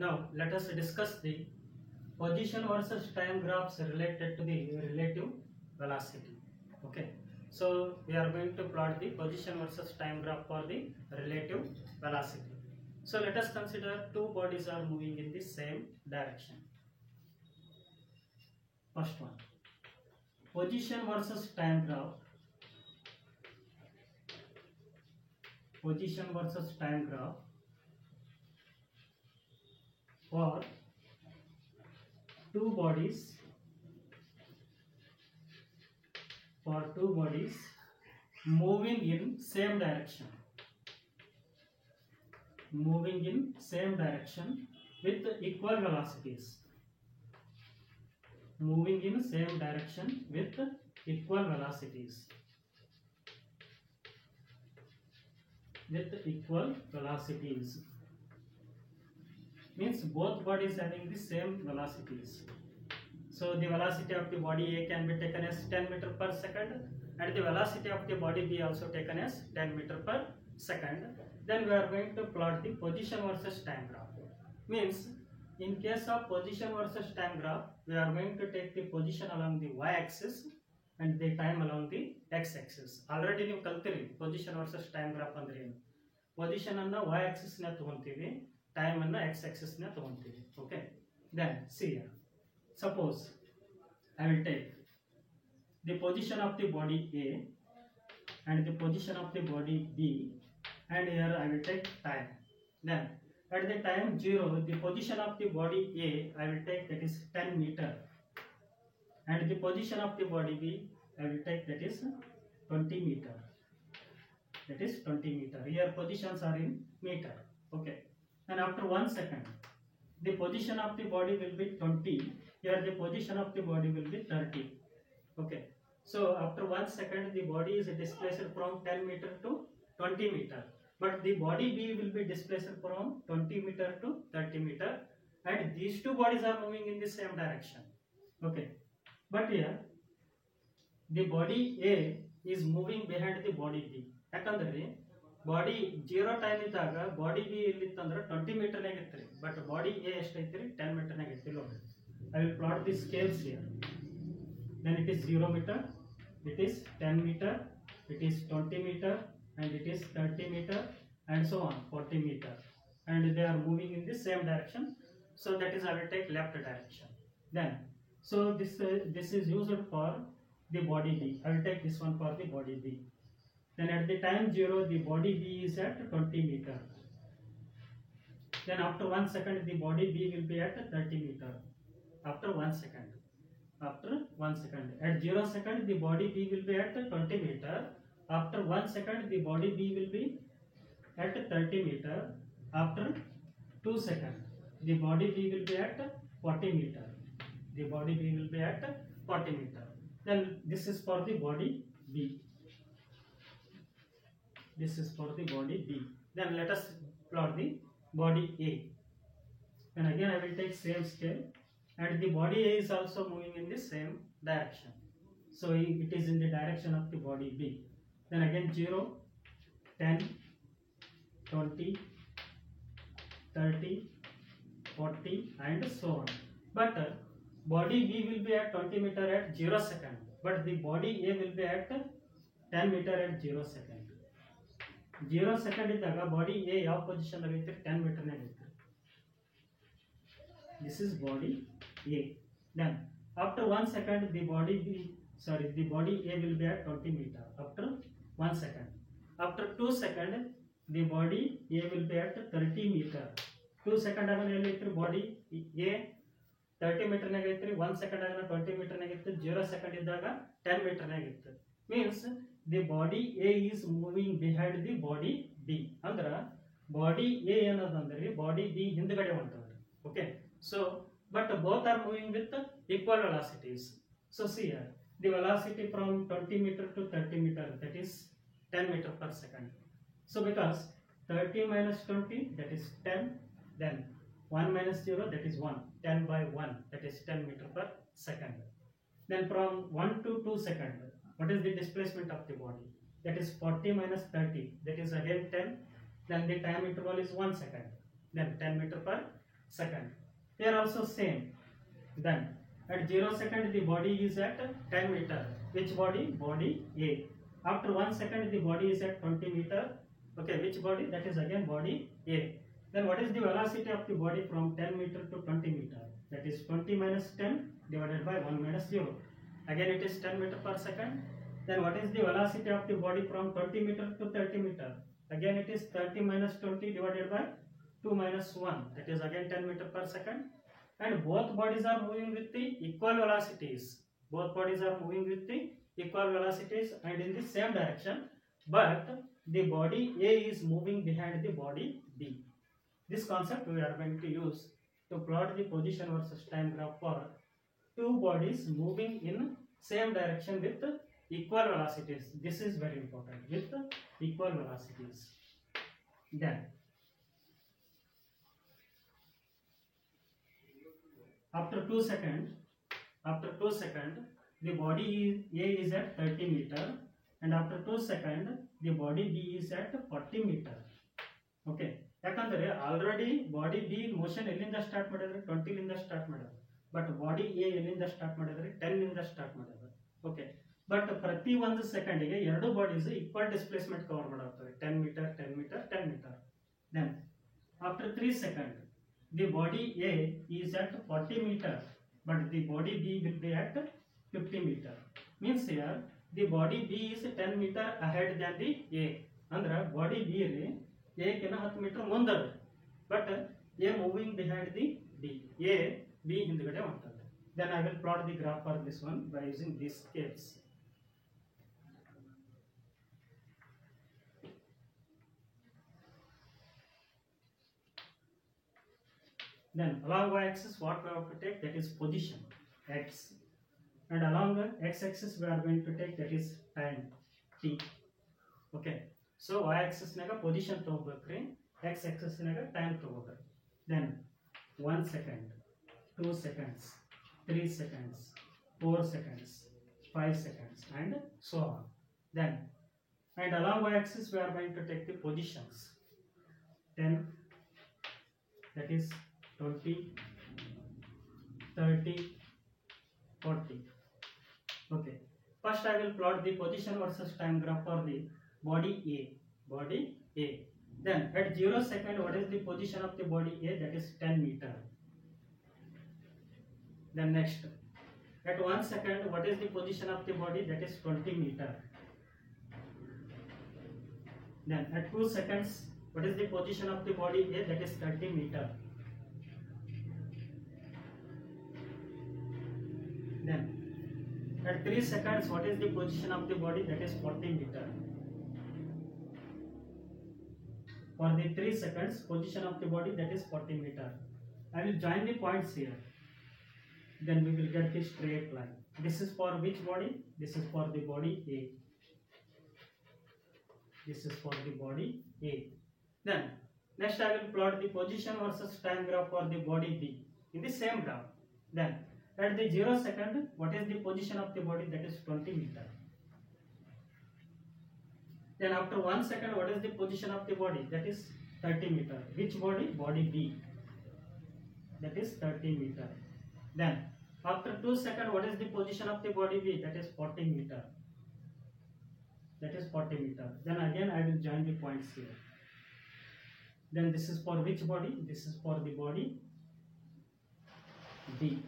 Now let us discuss the position versus time graphs related to the relative velocity. Okay, so we are going to plot the position versus time graph for the relative velocity. So let us consider two bodies are moving in the same direction. First one, position versus time graph. Position versus time graph for two bodies moving in same direction with equal velocities. Moving in same direction with equal velocities. Means both bodies having the same velocities. So the velocity of the body A can be taken as 10 meter per second and the velocity of the body B also taken as 10 meter per second. Then we are going to plot the position versus time graph. Means in case of position versus time graph, we are going to take the position along the y-axis and the time along the x-axis. Already you kaltiri position versus time graph andre ಏನು. Position ಅನ್ನು y-axis ನ ತಗೊಂತೀವಿ, time ಅನ್ನು x-axis ನ ತಗೊಂತೀವಿ. Okay. Then see here. Suppose I will take the position of the body A and the position of the body B, and here I will take time. Then at the time 0, the position of the body A I will take that is 10 meter, and the position of the body B I will take that is 20 meter. That is 20 meter. Here positions are in meter. Okay. And after 1 second, the position of the body will be 20. Here the position of the body will be 30. Okay. So after 1 second, the body is displaced from 10 meter to 20 meter. But the body B will be displaced from 20 meter to 30 meter. And these two bodies are moving in the same direction. Okay. But here, the body A is moving behind the body B. ಯಾಕಂದ್ರೆ body 0 time ಇದ್ದಾಗ body B ಇಲ್ಲಿತ್ತಂದ್ರೆ 20 ಮೀಟರ್ನಾಗ ಇರ್ತೀರಿ, but body A ಎಷ್ಟೈತಿರಿ 10 ಮೀಟರ್ನಾಗ ಇರ್ತಿಲ್ಲ. ನೋಡಿ, I will plot the scales here. Then it is 0 meter, it is 10 meter, it is 20 meter, and it is 30 meter, and so on 40 meter, and they are moving in the same direction. So that is I will take left direction. Then so this is used for the body B. I will take this one for the body B. Then at the time 0, the body B is at 20 meter. Then after 1 second, the body B will be at 30 meter. After 1 second. At 0 second, the body B will be at 20 meter. After 1 second, the body B will be at 30 meter. After 2 seconds, the body B will be at 40 meter. Then this is for the body B. Then let us plot the body A. Then again I will take same scale, and the body A is also moving in the same direction. So it is in the direction of the body B. Then again 0, 10, 20, 30, 40, and so on. But body B will be at 20 meter at 0 second, but the body A will be at 10 meter at 0 second. 0 second ಇದ್ದಾಗ body A ಯಾವ position ಅಲ್ಲಿ ಇರುತ್ತೆ, 10 metre ನಾಗ ಇರುತ್ತೆ. This is body A. Then after 1 second, the body A will be at 20 meter. After 1 second. After 2 second, the body A will be at 30 meter. 2 second ಆಗ ಎಲ್ಲಿ ಇತ್ತು body A 30 metre ನಾಗ ಇತ್ತು. 1 second ಆಗ 20 metre ನಾಗ ಇತ್ತು. 0 second ಇದ್ದಾಗ 10 metre ನಾಗ ಇತ್ತು. Means the body A is moving behind the body B. ಅಂದ್ರ body A ಏನದಂದ್ರೆ body B ಹಿಂದಗಡೆ ಹೊಂಟದ. Okay. So but both are moving with equal velocities. So see here, the velocity from 20 meter to 30 meter, that is 10 meter per second. So because 30 minus 20, that is 10. Then 1 minus 0, that is 1. 10 by 1, that is 10 meter per second. Then from 1 to 2 second, what is the displacement of the body? That is 40 minus 30, that is again 10. Then the time interval is 1 second. Then 10 meter per second. Here also same. Then at 0 second the body is at 10 meter. Which body? Body A. After 1 second the body is at 20 meter. Okay, which body? That is again body A. Then what is the velocity of the body from 10 meter to 20 meter? That is 20 minus 10 divided by 1 minus 0. Again it is 10 meter per second. Then what is the velocity of the body from 20 meter to 30 meter? Again it is 30 minus 20 divided by 2 minus 1. That is again 10 meter per second. And both bodies are moving with the equal velocities. Both bodies are moving with the equal velocities and in the same direction. But the body A is moving behind the body B. This concept we are going to use to plot the position versus time graph for two bodies moving in same direction with equal velocities. This is very important, with equal velocities. Then after 2 seconds, the body A is at 30 meter, and after 2 seconds the body B is at 40 meter. Okay, ಯಾಕಂದ್ರೆ already body B motion ಎಲ್ಲಿಂದ start ಮಾಡಿದ್ರೆ 20 ಲಿಂದ start ಮಾಡಿದ್ರೆ, but body A ಎಲ್ಲಿಂದ start ಮಾಡಿದ್ರೆ 10 ಲಿಂದ start ಮಾಡಿದ್ರೆ. Okay, but ಪ್ರತಿ ಒಂದು ಸೆಕೆಂಡಿಗೆ ಎರಡು ಬಾಡೀಸ್ ಈಕ್ವಲ್ ಡಿಸ್ಪ್ಲೇಸ್ಮೆಂಟ್ ಕವರ್ ಮಾಡಾಗ್ತವೆ, 10 metre 10 metre 10 metre. Then after 3 seconds the body A is at 40 meter, but the body B will be at 50 meter. Means here the body B is 10 meter ahead than the A. Andra body B re A kena 10 meter ಮುಂದದ, but A moving behind the B. A B ಹಿಂದಗಡೆ ಹೊಂಟದ. Then I will plot the graph for this one by using these scales. Then along y-axis what we have to take, that is position x, and along the x-axis we are going to take, that is time t. Okay, so y-axis naga position ತಗೋಬೇಕ್ರಿ, x-axis naga time ತಗೋಬೇಕು. Then 1 second, 2 seconds, 3 seconds, 4 seconds, 5 seconds, and so on. Then and along y-axis we are going to take the positions 10, that is 20, 30, 40. Okay, first I will plot the position versus time graph for the body A. Then at 0 second what is the position of the body A? That is 10 meter. Then next at 1 second what is the position of the body? That is 20 meter. Then at 2 seconds what is the position of the body A? That is 30 meter. Then at 3 seconds what is the position of the body? That is 40 meter. For the 3 seconds position of the body, that is 40 meter. I will join the points here, then we will get the straight line. This is for which body? This is for the body A. This is for the body A. Then next I will plot the position versus time graph for the body B in the same graph. Then at the 0 second what is the position of the body? That is 20 meter. Then after 1 second what is the position of the body? That is 30 meter. Which body? Body B. That is 30 meter. Then after 2 seconds what is the position of the body B? That is 40 meter. That is 40 meter. Then again I will join the points here. Then this is for which body? This is for the body B.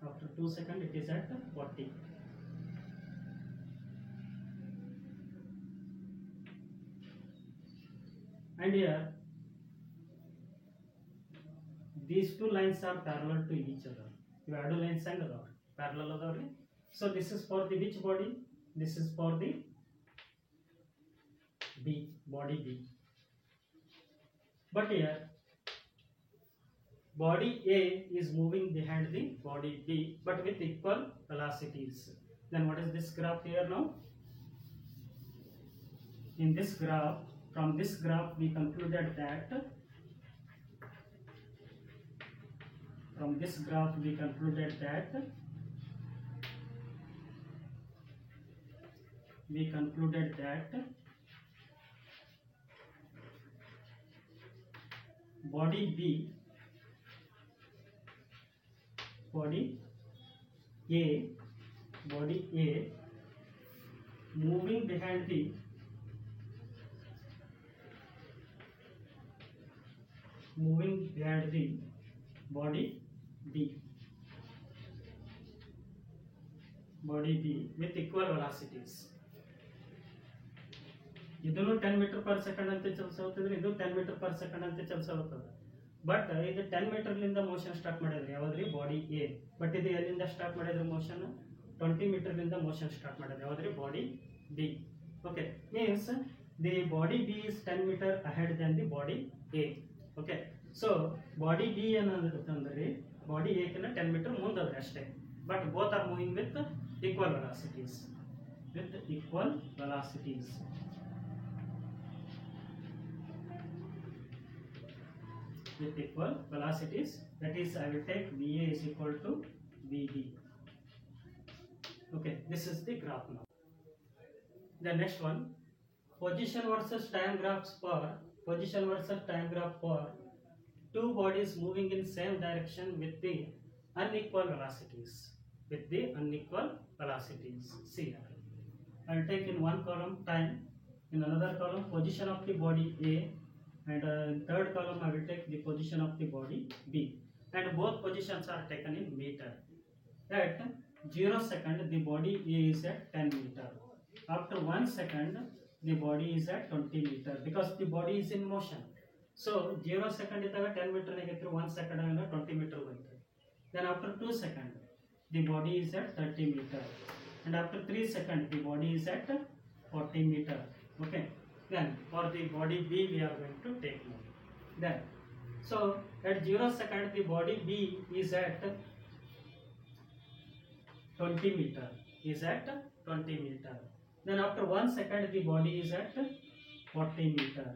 After 2 seconds it is at 40. And here these two lines are parallel to each other. You add lines and parallel adavri. So this is for the which body? This is for the B, body B. But here body A is moving behind the body B, but with equal velocities. Then what is this graph here now? In this graph, from this graph we concluded that we concluded that body B, body A moving behind the body B with equal velocities. ಇದನ್ನು 10 metre per second ಅಂತ ಚಲಿಸೋತಿದ್ರೆ ಇದು 10 metre per second ಅಂತ ಚಲಿಸೋತದೆ. But ಇದು 10 metre ಲಿಂದ motion start ಮಾಡಿದ್ರೆ ಯಾವ್ದ್ರಿ body A. But ಇದು ಎಲ್ಲಿಂದ ಸ್ಟಾರ್ಟ್ ಮಾಡಿದ್ರೆ ಮೋಷನ್ 20 ಮೀಟರ್ ಲಿಂದ ಮೋಷನ್ ಸ್ಟಾರ್ಟ್ ಮಾಡಿದ್ರೆ ಯಾವ್ದ್ರಿ body B. Okay, means the body B is 10 metre ahead than the body A. Okay, so body B ಏನಂದ್ರೆ ಬಾಡಿ ಎ ಕಿನ್ನ 10 ಮೀಟರ್ ಮುಂದವ್ರೆ ಅಷ್ಟೇ. But both are moving with equal velocities. With equal velocities. With equal velocities, that is, I will take VA is equal to VB. Okay, this is the graph now. The next one, position versus time graph for two bodies moving in same direction with the unequal velocities. See here, I will take in one column time, in another column position of the body A, and third column I will take the position of the body B, and both positions are taken in meter. At 0 second the body A is at 10 meter. After 1 second the body is at 20 meter because the body is in motion. So 0 second idaga 10 meter negative, 1 second agana 20 meter bante. Then after 2 second the body is at 30 meter, and after 3 seconds the body is at 40 meter. Okay, then for the body B we are going to take now. Then so at 0 second the body B is at 20 meter, then after 1 second the body is at 40 meter,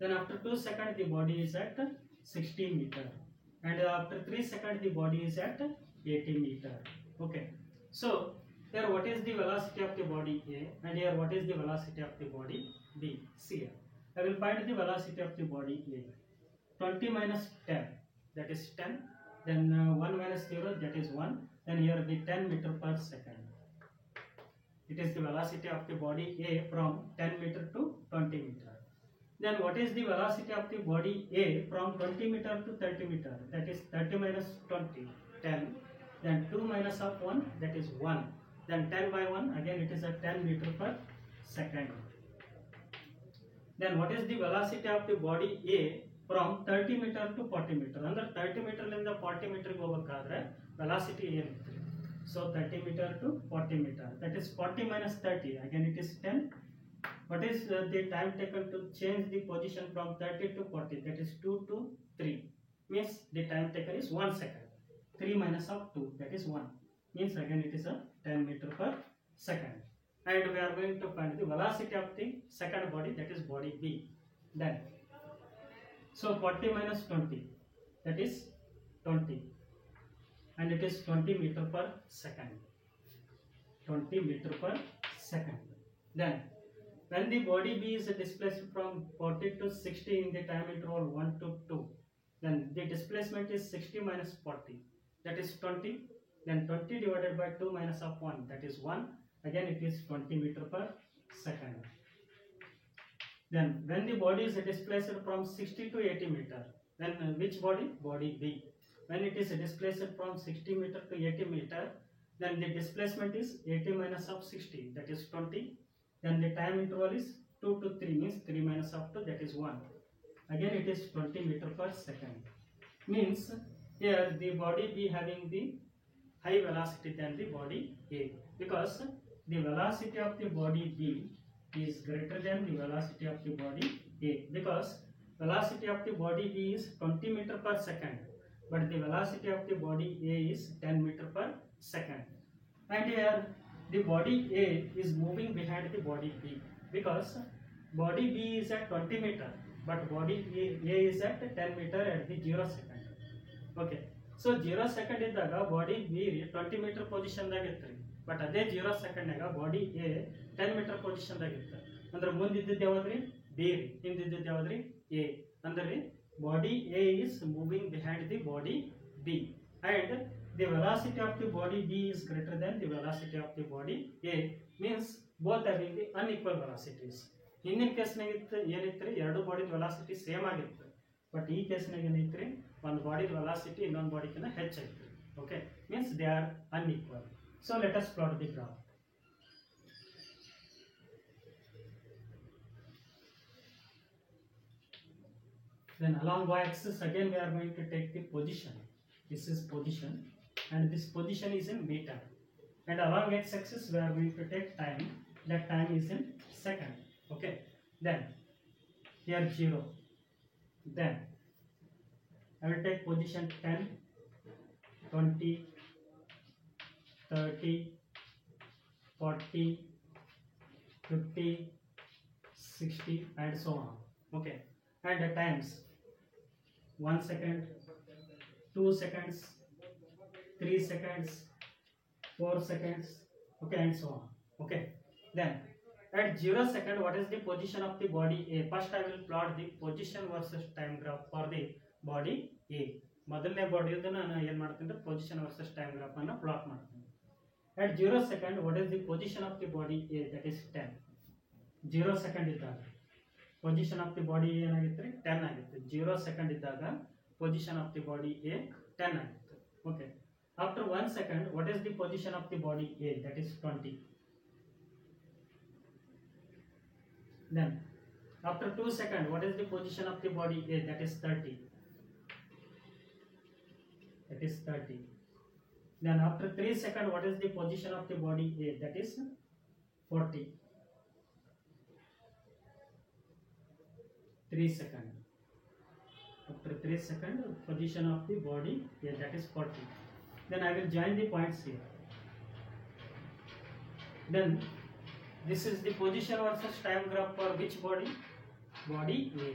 then after 2 seconds the body is at 60 meter, and after 3 seconds the body is at 80 meter. Okay, so here what is the velocity of the body A, and here what is the velocity of the body B. See here, I will find the velocity of the body A. 20 minus 10, that is 10, then 1 minus 0, that is 1, then here the 10 meter per second. It is the velocity of the body A from 10 meter to 20 meter. Then what is the velocity of the body A from 20 meter to 30 meter? That is 30 minus 20, 10. Then 2 minus of 1, that is 1. Then 10 by 1, again it is a 10 meter per second. Then what is the velocity of the body A from 30 meter to 40 meter? Under 30 meter linda 40 meter ಹೋಗಬೇಕಾದ್ರೆ velocity ಏನಿರುತ್ತೆ? So 30 meter to 40 meter, that is 40 minus 30, again it is 10. What is the time taken to change the position from 30 to 40? That is 2 to 3, means the time taken is 1 second. 3 minus of 2, that is 1, means again it is a 10 meter per second. And we are going to find the velocity of the second body, that is body B. Then so 40 minus 20, that is 20, and it is 20 meter per second. Then when the body B is displaced from 40 to 60 in the time interval 1 to 2, then the displacement is 60 minus 40, that is 20. Then 20 divided by 2 minus of 1, that is 1, again it is 20 meter per second. Then when the body is displaced from 60 to 80 meter, then which body? Body B. When it is displaced from 60 meter to 80 meter, then the displacement is 80 minus of 60, that is 20. Then the time interval is 2 to 3, means 3 minus of 2, that is 1. Again it is 20 meter per second. Means here the body B having the high velocity than the body A, because the velocity of the body B is greater than the velocity of the body A, because velocity of the body B is 20 meter per second, but the velocity of the body A is 10 meter per second. And here the body A is moving behind the body B, because body B is at 20 meter, but body A is at 10 meter at the 0 second. Okay, so 0 second ಇದ್ದಾಗ body B 20 metre position ದಾಗ ಇತ್ತು, but ಅದೇ 0 second ನಾಗ body A 10 metre ಪೊಸಿಷನ್ದಾಗ ಇರುತ್ತೆ. ಅಂದ್ರೆ ಮುಂದಿದ್ದದ್ದು ಯಾವ್ದ್ರಿ B ರೀ, ಹಿಂದಿದ್ದದ್ದು ಯಾವ್ದ್ರಿ A. ಅಂದ್ರೆ body A is moving behind the body B and the velocity of the body B is greater than the velocity of the body A, means both having the unequal velocities. ಹಿಂದಿನ ಕೇಸ್ನಾಗ ಏನಿತ್ತು ಎರಡು ಬಾಡಿದ velocity same ಆಗಿತ್ತು, but ಈ ಕೇಸ್ನಾಗ ಏನೈತ್ರಿ ಒಂದು ಬಾಡಿದ ವೆಲಾಸಿಟಿ ಇನ್ನೊಂದು ಬಾಡಿಗಿಂತ ಹೆಚ್ಚೈತ್ರಿ. Okay, means they are unequal. So let us plot the graph. Then along y-axis again we are going to take the position. This is position and this position is in meter. And along x-axis we are going to take time. That time is in second. Okay. Then here 0. Then I will take position 10, 20, 30, 40, 50, 60 and so on. Okay. And the times 1 second, 2 seconds, 3 seconds, 4 seconds, okay, and so on. Okay, then at 0 second, what is the position of the body A? First I will plot the position versus time graph for the body A. ಮೊದಲನೇ body ನಾನು ಏನು ಮಾಡ್ತೀನಿ, position versus time graph ಅನ್ನು plot ಮಾಡ್ತೀನಿ. at 0 second, what is the position of the body A? That is 10. 0 second ಇದ್ದಾಗ position of the body ಏನಾಗಿತ್ತು ರೀ 10 ಆಗಿತ್ತು. 0 ಸೆಕೆಂಡ್ ಇದ್ದಾಗ position of the body A 10 ಆಗಿತ್ತು. Okay, after 1 second what is the position of the body A? That is 20. Then after 2 second what is the position of the body A? That is 30. That is 30. Then after 3 seconds, what is the position of the body A? That is 40. 3 seconds. After 3 seconds, position of the body A, that is 40. Then I will join the points here. Then this is the position versus time graph for which body? Body A.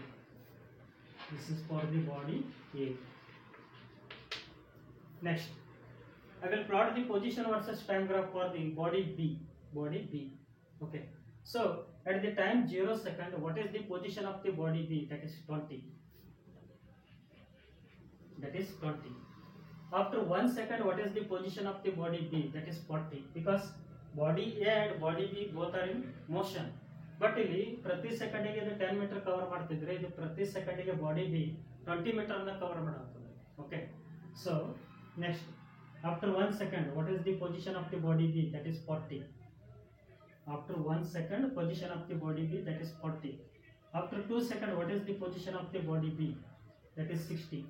This is for the body A. Next, I will plot the position versus time graph for the body B. Body B. Okay. So at the time 0 second, what is the position of the body B? That is 20. That is 20. After 1 second, what is the position of the body B? That is 40. Because body A and body B both are in motion. But ಇಲ್ಲಿ ಪ್ರತಿ ಸೆಕೆಂಡಿಗೆ ಇದು 10 metre cover ಮಾಡ್ತಿದ್ರೆ, ಇದು ಪ್ರತಿ ಸೆಕೆಂಡಿಗೆ body B 20 metre ಅನ್ನ cover ಮಾಡುತ್ತದೆ. Okay, so next, after 1 second, what is the position of the body B? That is 40. After 1 second, position of the body B, that is 40. After 2 seconds, what is the position of the body B? That is 60.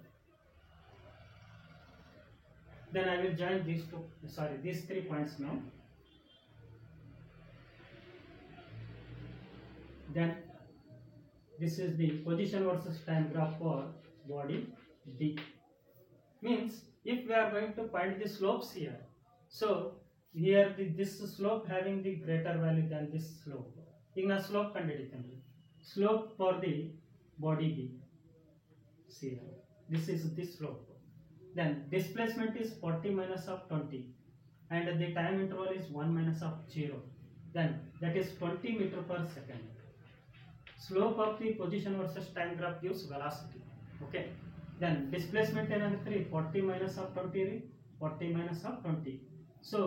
Then I will join these 3 points now. Then this is the position versus time graph for body D. Means if we are going to find the slopes here, so here this slope having the greater value than this slope. ಈಗ ನಾ slope ಕಂಡುಹಿಡಿತೀನಿ. Slope for the body B, see here, this is the slope. Then displacement is 40 minus of 20 and the time interval is 1 minus of 0. Then that is 20 meter per second. Slope of the position versus time graph gives velocity. Okay. Then displacement ಏನಾಗುತ್ತೆ 40 minus of 20 ರೀ, 40 minus of 20. So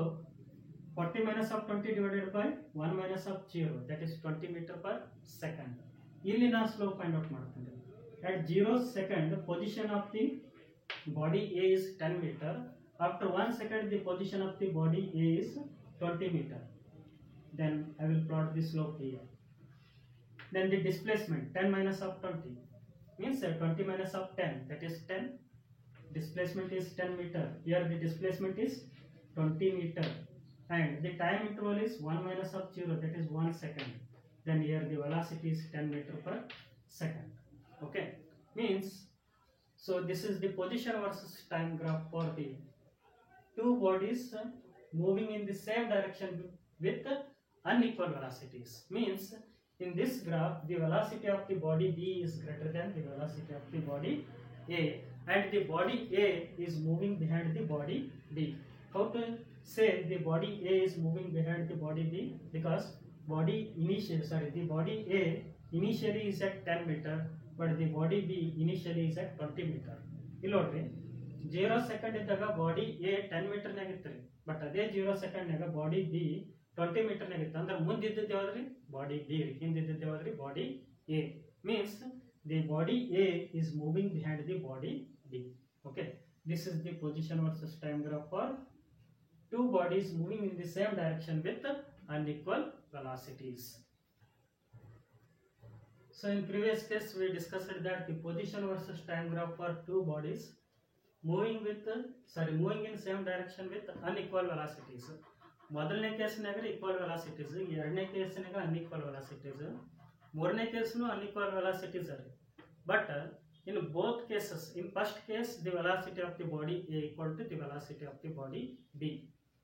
40 minus of 20 divided by 1 minus of 0, that is 20 meter per second. ಇಲ್ಲಿ ನಾ slope find out ಮಾಡ್ತೀನಿ. At 0 second, position of the body A is 10 meter. After 1 second, the position of the body A is 20 meter. Then I will plot the slope here. Then the displacement 10 minus of 20 means 20 minus of 10, that is 10. Displacement is 10 meter. Here the displacement is 20 meter and the time interval is 1 minus of 0, that is 1 second. Then here the velocity is 10 meter per second. Okay, means so this is the position versus time graph for the two bodies moving in the same direction with unequal velocities. Means in this graph, the velocity of the body B is greater than the velocity of the body A, and the body A is moving behind the body B. How to say the body A is moving behind the body B? Because the body A initially is at 10 meter, but the body B initially is at 20 meter. ಇಲ್ಲಿ ನೋಡ್ರಿ 0 second ಇದ್ದಾಗ body A 10 metre ನಾಗ ಇತ್ತು, but ಅದೇ 0 second ನಾಗ body B 20 metre ನಾಗ ಇತ್ತು. ಅಂದ್ರೆ ಮುಂದಿದ್ದದ್ದು ಯಾವ್ದ್ರಿ? Body B. ಹಿಂದಿದ್ದದ್ದು ಯಾವ್ದ್ರಿ? Body A. Means the body A is moving behind the body B. Okay, this is the position versus time graph for two bodies moving in the same direction with unequal velocities. So in previous case we discussed that the position versus time graph for two bodies moving in same direction with unequal velocities. ಮೊದಲನೇ ಕೇಸ್ನಾಗ equal velocities, ಎರಡನೇ ಕೇಸ್ನಾಗ unequal velocities, ಮೂರನೇ ಕೇಸ್ನು unequal velocities ರೀ. But in both cases, in first case the velocity of the body A equal to the velocity of the body B.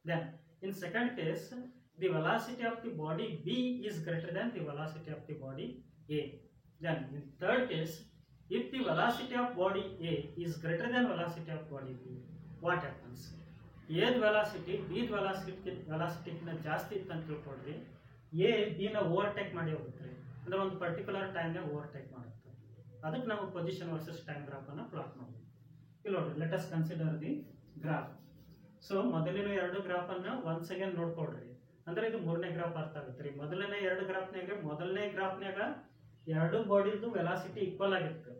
Then in second case the velocity of the body B is greater than the velocity of the body A. Then in third case, if the velocity of body A is greater than velocity of body B, what happens? A velocity B velocity ಜಾಸ್ತಿ ಇತ್ತು ಅಂತ ತಿಳ್ಕೊಡ್ರಿ, A B ನ overtake ಮಾಡಿ ಹೋಗುತ್ತೆ, ಅಂದ್ರೆ ಒಂದು particular time ನ overtake ಮಾಡುತ್ತೆ. ಅದಕ್ಕೆ ನಾವು ಪೊಸಿಷನ್ ವರ್ಸಸ್ ಟೈಮ್ ಗ್ರಾಫ್ ಅನ್ನು ಪ್ಲಾಟ್ ಮಾಡಬೇಕು. ಇಲ್ಲಿ ನೋಡ್ರಿ, let us consider the graph. So ಮೊದಲಿನ ಎರಡು ಗ್ರಾಫ್ ಅನ್ನ ಒಂದ್ ಸೆಕೆಂಡ್ ನೋಡ್ಕೊಡ್ರಿ, ಅಂದ್ರೆ ಇದು ಮೂರನೇ ಗ್ರಾಫ್ ಅರ್ಥ ಆಗುತ್ತೆ ರೀ. ಮೊದಲನೇ ಎರಡು ಗ್ರಾಫ್ನಾಗ ಎರಡು ಬಾಡಿದು ವೆಲಾಸಿಟಿ ಈಕ್ವಲ್ ಆಗಿತ್ತು.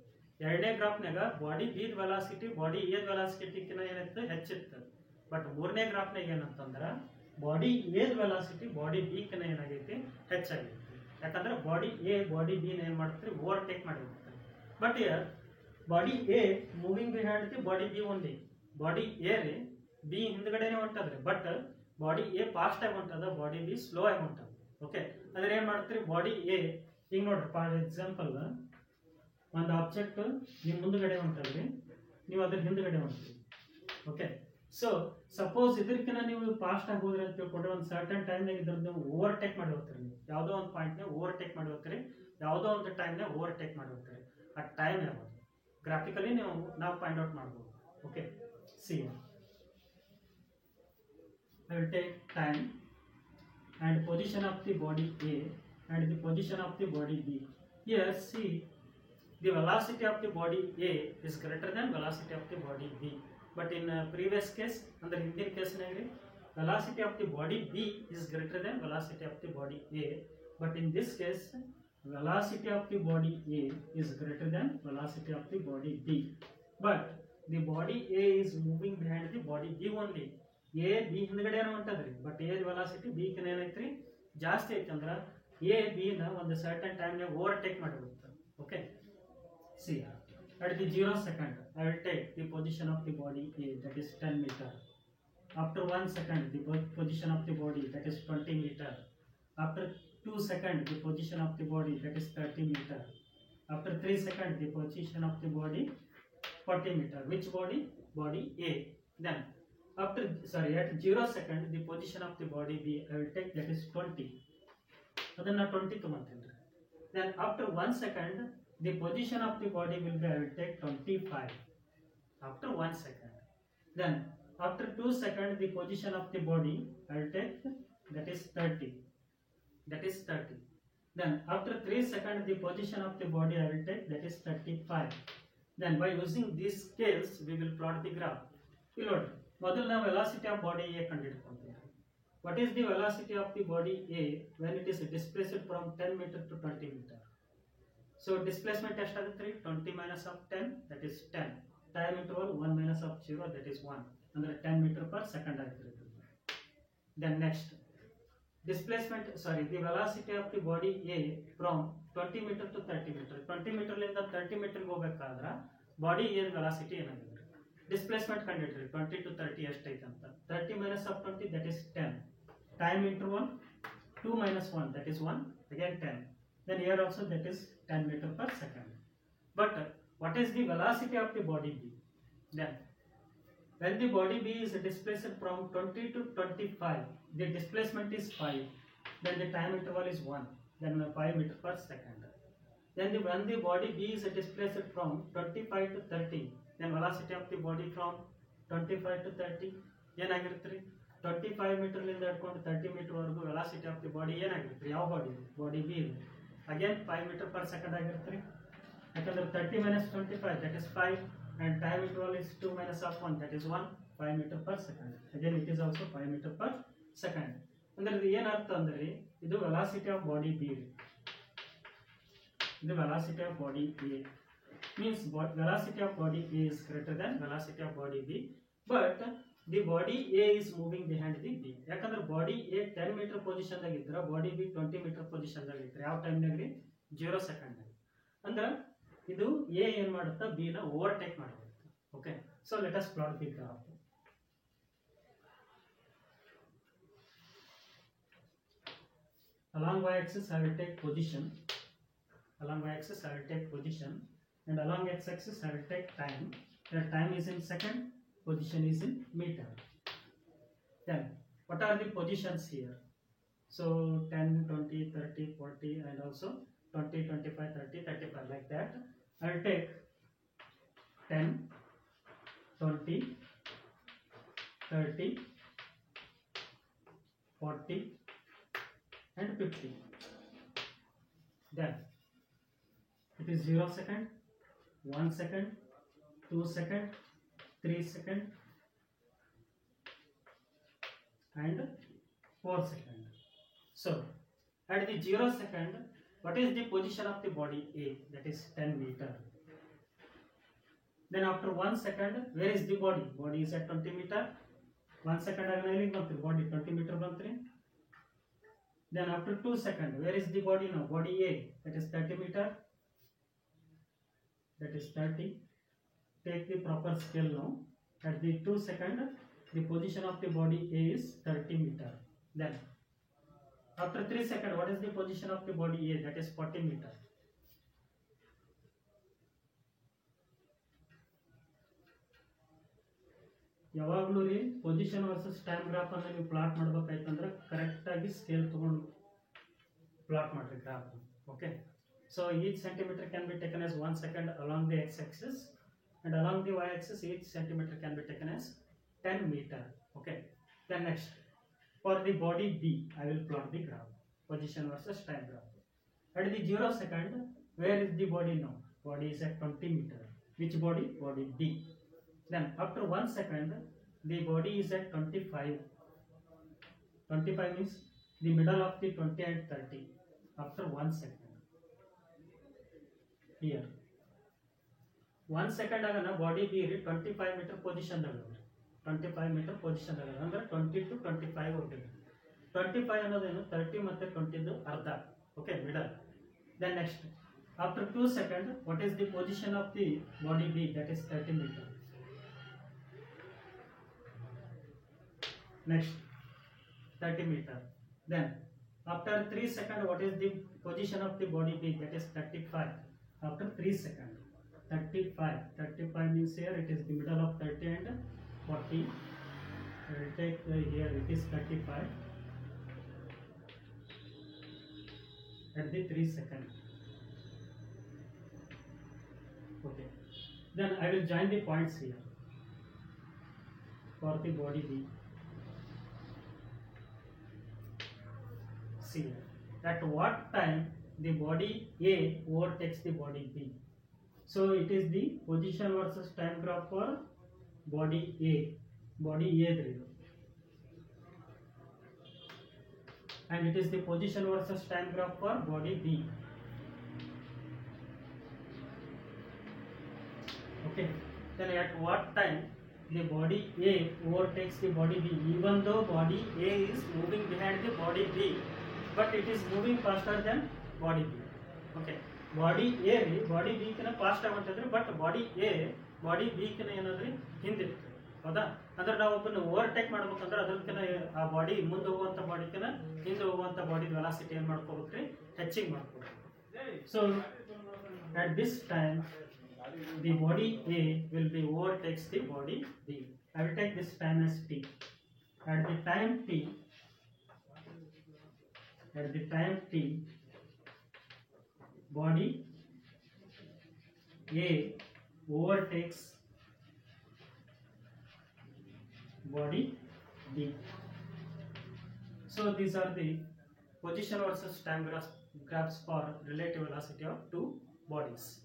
ಎರಡನೇ ಗ್ರಾಫ್ನಾಗ body B velocity body A ವೆಲಾಸಿಟಿಕಿನ ಏನಿತ್ತು? ಹೆಚ್ಚಿತ್ತು. ಬಟ್ ಮೂರನೇ ಗ್ರಾಫ್ನಾಗ ಏನಂತಂದ್ರ body A velocity body B ಕಿನ ಏನಾಗೈತಿ? ಹೆಚ್ಚಾಗೈತಿ. ಯಾಕಂದ್ರೆ ಬಾಡಿ ಎ ಬಾಡಿ ಬಿ ನ ಏನ್ ಮಾಡ್ತಾರೆ? ಓವರ್ಟೇಕ್ ಮಾಡಿರುತ್ತೆ. But body A moving behind the body B only. Body A ರೀ ಬಿ ಹಿಂದ್ಗಡೆನೆ ಹೊಂಟದ್ರಿ, ಬಟ್ ಬಾಡಿ ಎ ಫಾಸ್ಟ್ ಆಗಿ ಹೊಂಟದ, ಬಾಡಿ ಬಿ ಸ್ಲೋ ಆಗಿ ಹೊಂಟದ. ಓಕೆ, ಅಂದ್ರೆ ಏನ್ ಮಾಡ್ತೀರಿ? ಬಾಡಿ ಎ ಈಗ ನೋಡ್ರಿ, ಫಾರ್ ಎಕ್ಸಾಂಪಲ್ ಒಂದು ಆಬ್ಜೆಕ್ಟ್ ನಿಮ್ ಮುಂದ್ಗಡೆ ಹೊಂಟದ್ರಿ, ನೀವು ಅದ್ರ ಹಿಂದ್ಗಡೆ ಹೊಂಟ್ರಿ. ಓಕೆ, ಸೊ ಸಪೋಸ್ ಇದಕ್ಕಿಂತ ನೀವು ಫಾಸ್ಟ್ ಆಗಿ ಹೋದ್ರಿ ಅಂತ ತಿಳ್ಕೊಂಡ್ರೆ ಒಂದು ಸರ್ಟನ್ ಟೈಮ್ನಾಗ ಇದ್ರದ್ದು ನೀವು ಓವರ್ಟೇಕ್ ಮಾಡಿ ಹೋಗ್ತೀರಿ. ನೀವು ಯಾವುದೋ ಒಂದು ಪಾಯಿಂಟ್ನ ಓವರ್ಟೇಕ್ ಮಾಡಿ ಹೋಗ್ತೀರಿ, ಯಾವುದೋ ಒಂದು ಟೈಮ್ನ ಓವರ್ಟೇಕ್ ಮಾಡಿ ಹೋಗ್ತೀರಿ. ಆ ಟೈಮ್ ಯಾವುದು ಗ್ರಾಫಿಕಲಿ ನಾವು ಫೈಂಡ್ ಔಟ್ ಮಾಡ್ಬೋದು. Okay, C I will take time and position of the body A and the position of the body B. Here see, the velocity of the body A is greater than velocity of the body B. But in previous case, under Indian case, velocity of the body B is greater than velocity of the body A. But in this case, velocity of the body A is greater than velocity of the body B. But the body A is moving behind the body B only. A B ಹಿಂದ್ಗಡೆ ಹೊಂಟದ್ರಿ, ಬಟ್ A velocity B ಕಿನ ಏನೈತ್ರಿ? ಜಾಸ್ತಿ ಐತಿ. ಅಂದ್ರ A B ನ ಒಂದು ಸರ್ಟನ್ ಟೈಮ್ ನ ಓವರ್ಟೇಕ್ ಮಾಡಿರುತ್ತೆ. Okay, see at the 0 second I will take the position of the body A, that is 10 meter. After 1 second the position of the body, that is 20 meter. After 2 seconds the position of the body, that is 30 meter. After 3 seconds the position of the body 40 meter. Which body? Body A. Then after at 0 second the position of the body B I will take, that is 20. ಅದನ್ನ 20 ತಗೊಂತೀನಿ. Then after 1 second the position of the body will be, I will take 25. After 1 second. Then after 2 seconds the position of the body I will take, that is 30. That is 30. Then after 3 seconds the position of the body I will take, that is 35. Then by using these scales we will plot the graph. Look, ಮೊದಲು ನಾವು velocity of body A ಕಂಡುಹಿಡ್ಕೊಂತೀವಿ. What is the velocity of the body A when it is displaced from 10 metre to 20 metre? So displacement ಎಷ್ಟಾಗುತ್ತೆ ರೀ? 20 minus of 10, that is 10. Time interval 1 minus of 0, that is 1. ಅಂದ್ರೆ 10 metre per second ಆಗಿರುತ್ತೆ. Then next displacement the velocity of the body A from 20 metre to 30 metre. 20 ಮೀಟರ್ಲಿಂದ 30 ಮೀಟರ್ಗೆ ಹೋಗ್ಬೇಕಾದ್ರೆ body A velocity ಏನಾಗಿದೆ? Displacement ಕಂಡುಹಿಡ್ರಿ 20 to 30 ಎಷ್ಟೈತೆ ಅಂತ. 30 minus of 20, that is 10. Time interval 2 minus 1, that is 1, again 10. Then here also that is 10 meter per second. But what is the velocity of the body B? Then when the body B is displaced from 20 to 25, the displacement is 5. Then the time interval is 1. Then 5 meter per second. Then when the body B is displaced from 25 to 30, then velocity of the body from 25 to 30 ಏನಾಗಿರುತ್ತೆ ರೀ? 25 ಮೀಟರ್ಲಿಂದ ಹಿಡ್ಕೊಂಡು 30 ಮೀಟರ್ವರೆಗೂ velocity of the body ಏನಾಗಿರುತ್ತೆ? ಯಾವ body B ಇದೆ. Again 5 metre per second ಆಗಿರುತ್ತೆ. ಯಾಕಂದ್ರೆ 30 minus 25 that is 5 and time interval is 2 minus of 1 that is 1. 5 meter per second. Again it is also 5 meter per second. ಅಂದ್ರೆ ಇದು ಏನರ್ಥ ಅಂದ್ರೆ ಇದು ವೆಲಾಸಿಟಿ ಆಫ್ ಬಾಡಿ ಬಿ. ಇದು velocity of body A means velocity of body A is greater than velocity of body B, but the body A is moving behind the B. ಯಾಕಂದ್ರೆ body A 10 meter position ದಾಗ ಇದ್ರೆ body B 20 meter position ದಾಗ ಇದ್ರೆ ಯಾವ time ನಾಗ್ರಿ 0 second ನಾಗ. ಅಂದ್ರೆ ಇದು A ಏನ್ ಮಾಡುತ್ತಾ B ನ ಓವರ್ಟೇಕ್ ಮಾಡುತ್ತೆ. Okay, so let us plot the graph. Along y-axis I will take position. Along y-axis I will take position, and along x-axis I will take time. The time is in second, position is in meter. Then what are the positions here? So 10, 20, 30, 40 and also 20, 25, 30, 35 like that. I will take 10, 20, 30, 40 and 50. Then it is 0 second, 1 second, 2 second, 3 second and 4 second. So at the 0 second, what is the position of the body A? That is 10 meter. Then after 1 second, where is the body? Body is at 20 meter. 1 second body 20 meter bantri. Then after 2 seconds, where is the body now? Body A, that is 30 meter. That is 30. Take the proper scale now. At the 2 seconds, the position of the body A is 30 meter. Then after 3 seconds, what is the position of the body A? That is 40 meter. ಯಾವಾಗಲೂ ರೀ position versus time graph ಅನ್ನು ನೀವು plot ಮಾಡಬೇಕಾಯ್ತಂದ್ರೆ correct ಆಗಿ scale ತಗೊಂಡು plot ಮಾಡ್ರಿ graph. Okay, so each centimeter can be taken as 1 second along the x-axis, and along the y-axis each centimeter can be taken as 10 meter. Okay, then next for the body B I will plot the graph, position versus time graph. At the 0 second, where is the body now? Body is at 20 meter. Which body? Body B. Then after 1 second, the body is at 25. 25 means the middle of the 20 and 30. After 1 second, here 1 second agana body B 25 meter position daga 25 meter position daga ಅಂದ್ರೆ 20 to 25 ಹೋಗಿದೆ. 25 ಅನ್ನೋದೇನು 30 ಮತ್ತೆ 20 ದು ಅರ್ಧ. Okay, middle. Then next after 2 second, what is the position of the body B? That is 30 meter. Next 30 meter. Then after 3 second, what is the position of the body B? That is 35. After 3 seconds, 35 means here it is the middle of 30 and 40. I will take here it is 35 at the 3 second. Okay, then I will join the points here for the body B. See, at what time the body A overtakes the body B? So it is the position versus time graph for body A. Body A and it is the position versus time graph for body B. Okay, then at what time the body A overtakes the body B? Even though body A is moving behind the body B, but it is moving faster than body B. Okay, body A body B ಕಿನ fast ಆಗುತ್ತಿದ್ರೆ but body A body B ಕಿನ ಏನಾದ್ರಿ ಹಿಂದಿರುತ್ತೆ. ಹೌದಾ? ಅಂದ್ರೆ ನಾವು ಒಬ್ಬನ overtake ಮಾಡ್ಬೇಕಂದ್ರೆ ಅದಕ್ಕಿಂತ ಆ ಬಾಡಿ ಮುಂದೆ ಹೋಗುವಂತ ಬಾಡಿಕಿನ ಹಿಂದೆ ಹೋಗುವಂತ ಬಾಡಿ ವೆಲಾಸಿಟಿ ಏನು ಮಾಡ್ಕೋಬೇಕ್ರಿ? ಹೆಚ್ಚಿಗೆ ಮಾಡ್ಕೋಬೇಕು. So at this time the body A will be overtakes the body B. I will take this time as t. At the time t, body A overtakes body B. So these are the position versus time graphs for relative velocity of two bodies.